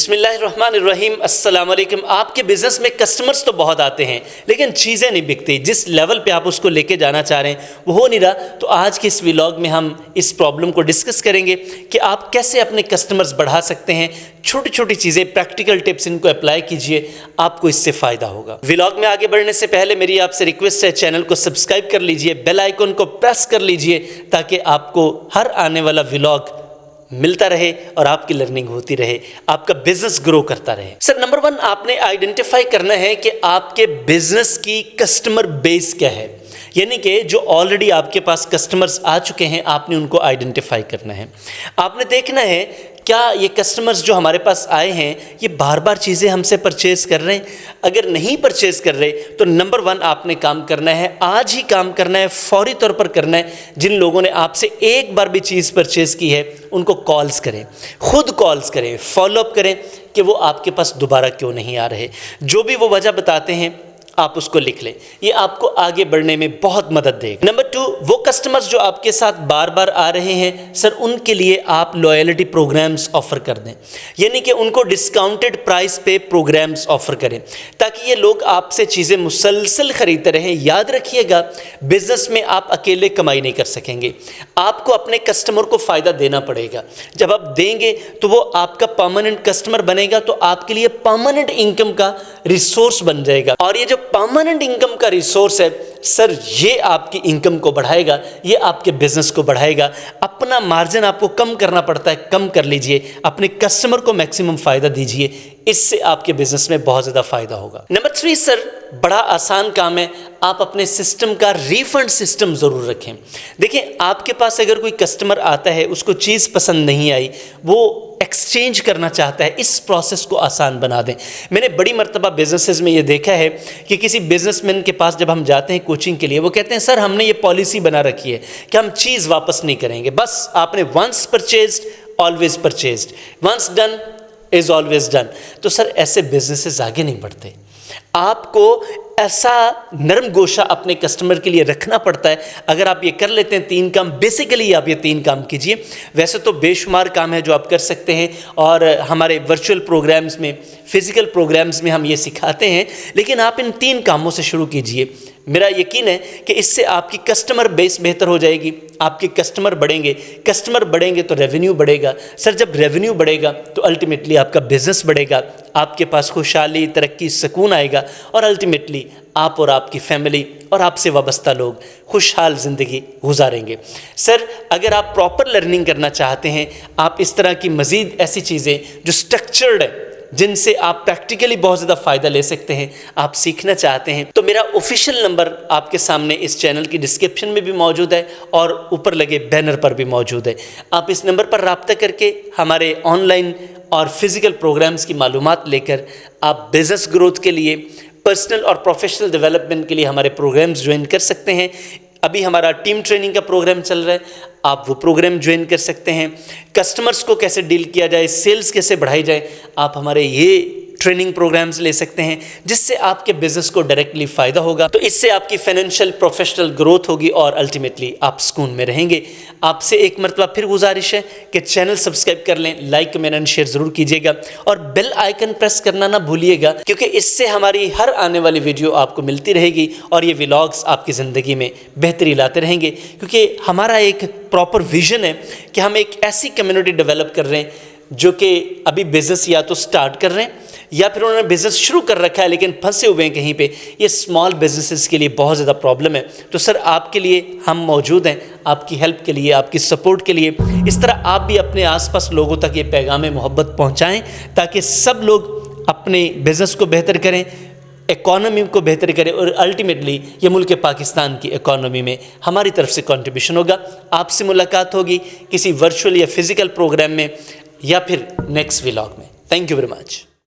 बिस्मिल्लाहिर्रहमानिर्रहीम। अस्सलाम वालेकुम। आपके बिज़नेस में कस्टमर्स तो बहुत आते हैं लेकिन चीज़ें नहीं बिकती, जिस लेवल पे आप उसको लेके जाना चाह रहे हैं वो हो नहीं रहा। तो आज के इस व्लॉग में हम इस प्रॉब्लम को डिस्कस करेंगे कि आप कैसे अपने कस्टमर्स बढ़ा सकते हैं। छोटी छोटी चीज़ें, प्रैक्टिकल टिप्स, इनको अप्लाई कीजिए, आपको इससे फ़ायदा होगा। व्लॉग में आगे बढ़ने से पहले मेरी आपसे रिक्वेस्ट है, चैनल को सब्सक्राइब कर लीजिए, बेल आइकन को प्रेस कर लीजिए ताकि आपको हर आने वाला व्लॉग मिलता रहे और आपकी लर्निंग होती रहे, आपका बिजनेस ग्रो करता रहे। सर, नंबर 1 आपने आइडेंटिफाई करना है कि आपके बिजनेस की कस्टमर बेस क्या है, यानी कि जो ऑलरेडी आपके पास कस्टमर्स आ चुके हैं आपने उनको आइडेंटिफाई करना है। आपने देखना है क्या ये कस्टमर्स जो हमारे पास आए हैं ये बार बार चीज़ें हमसे परचेज़ कर रहे हैं। अगर नहीं परचेज़ कर रहे तो नंबर 1 आपने काम करना है, आज ही काम करना है, फौरी तौर पर करना है। जिन लोगों ने आपसे एक बार भी चीज़ परचेज़ की है उनको कॉल्स करें, खुद कॉल्स करें, फॉलोअप करें कि वो आपके पास दोबारा क्यों नहीं आ रहे। जो भी वो वजह बताते हैं आप उसको लिख लें, ये आपको आगे बढ़ने में बहुत मदद देगा। नंबर 2, वो कस्टमर्स जो आपके साथ बार बार आ रहे हैं सर, उनके लिए आप लॉयल्टी प्रोग्राम्स ऑफर कर दें, यानी कि उनको डिस्काउंटेड प्राइस पे प्रोग्राम्स ऑफर करें ताकि ये लोग आपसे चीज़ें मुसलसल खरीदते रहें। याद रखिएगा, बिजनेस में आप अकेले कमाई नहीं कर सकेंगे, आपको अपने कस्टमर को फ़ायदा देना पड़ेगा। जब आप देंगे तो वो आपका परमानेंट कस्टमर बनेगा, तो आपके लिए परमानेंट इनकम का रिसोर्स बन जाएगा। और ये जो परमानेंट इनकम का रिसोर्स है सर, ये आपकी इनकम को बढ़ाएगा, ये आपके बिजनेस को बढ़ाएगा। अपना मार्जिन आपको कम करना पड़ता है, कम कर लीजिए, अपने कस्टमर को मैक्सिमम फ़ायदा दीजिए, इससे आपके बिजनेस में बहुत ज़्यादा फ़ायदा होगा। नंबर 3 सर, बड़ा आसान काम है, आप अपने सिस्टम का रिफंड सिस्टम ज़रूर रखें। देखिए, आपके पास अगर कोई कस्टमर आता है, उसको चीज़ पसंद नहीं आई, वो एक्सचेंज करना चाहता है, इस प्रोसेस को आसान बना दें। मैंने बड़ी मर्तबा बिजनेसेस में ये देखा है कि किसी बिजनेसमैन के पास जब हम जाते हैं कोचिंग के लिए, वो कहते हैं सर हमने ये पॉलिसी बना रखी है कि हम चीज़ वापस नहीं करेंगे, बस आपने once purchased always purchased, once done is always done. तो सर ऐसे बिजनेसेस आगे नहीं बढ़ते। आपको ऐसा नरम गोशा अपने कस्टमर के लिए रखना पड़ता है। अगर आप ये कर लेते हैं 3 काम, बेसिकली आप ये 3 काम कीजिए। वैसे तो बेशुमार काम है जो आप कर सकते हैं और हमारे वर्चुअल प्रोग्राम्स में, फिज़िकल प्रोग्राम्स में हम ये सिखाते हैं, लेकिन आप इन 3 कामों से शुरू कीजिए। मेरा यकीन है कि इससे आपकी कस्टमर बेस बेहतर हो जाएगी, आपके कस्टमर बढ़ेंगे, कस्टमर बढ़ेंगे तो रेवेन्यू बढ़ेगा। सर, जब रेवेन्यू बढ़ेगा तो अल्टीमेटली आपका बिजनेस बढ़ेगा, आपके पास खुशहाली, तरक्की, सुकून आएगा और अल्टीमेटली आप और आपकी फैमिली और आपसे वाबस्ता लोग खुशहाल ज़िंदगी गुजारेंगे। सर, अगर आप प्रॉपर लर्निंग करना चाहते हैं, आप इस तरह की मज़ीद ऐसी चीज़ें जो स्ट्रक्चर्ड है, जिनसे आप प्रैक्टिकली बहुत ज़्यादा फ़ायदा ले सकते हैं, आप सीखना चाहते हैं, तो मेरा ऑफिशियल नंबर आपके सामने इस चैनल की डिस्क्रिप्शन में भी मौजूद है और ऊपर लगे बैनर पर भी मौजूद है। आप इस नंबर पर रब्ता करके हमारे ऑनलाइन और फिज़िकल प्रोग्राम्स की मालूमात लेकर आप बिज़नेस ग्रोथ के लिए, पर्सनल और प्रोफेशनल डेवलपमेंट के लिए हमारे प्रोग्राम्स ज्वाइन कर सकते हैं। अभी हमारा टीम ट्रेनिंग का प्रोग्राम चल रहा है, आप वो प्रोग्राम ज्वाइन कर सकते हैं। कस्टमर्स को कैसे डील किया जाए, सेल्स कैसे बढ़ाई जाए, आप हमारे ये ट्रेनिंग प्रोग्राम्स ले सकते हैं, जिससे आपके बिजनेस को डायरेक्टली फ़ायदा होगा। तो इससे आपकी फाइनेंशियल प्रोफेशनल ग्रोथ होगी और अल्टीमेटली आप सुकून में रहेंगे। आपसे एक मरतबा फिर गुजारिश है कि चैनल सब्सक्राइब कर लें, लाइक, कमेंट एंड शेयर ज़रूर कीजिएगा और बेल आइकन प्रेस करना ना भूलिएगा, क्योंकि इससे हमारी हर आने वाली वीडियो आपको मिलती रहेगी और ये व्लॉग्स आपकी ज़िंदगी में बेहतरी लाते रहेंगे। क्योंकि हमारा एक प्रॉपर विज़न है कि हम एक ऐसी कम्युनिटी डेवलप कर रहे हैं जो कि अभी बिज़नेस या तो स्टार्ट कर रहे हैं या फिर उन्होंने बिज़नेस शुरू कर रखा है लेकिन फंसे हुए हैं कहीं पे। ये स्मॉल बिजनेसेस के लिए बहुत ज़्यादा प्रॉब्लम है। तो सर, आपके लिए हम मौजूद हैं, आपकी हेल्प के लिए, आपकी सपोर्ट के लिए। इस तरह आप भी अपने आसपास लोगों तक ये पैगाम मोहब्बत पहुंचाएं ताकि सब लोग अपने बिज़नेस को बेहतर करें, इकॉनमी को बेहतर करें और अल्टीमेटली ये मुल्क पाकिस्तान की इकॉनमी में हमारी तरफ से कंट्रीब्यूशन होगा। आपसे मुलाकात होगी किसी वर्चुअल या फिज़िकल प्रोग्राम में या फिर नेक्स्ट व्लॉग में। Thank you very much.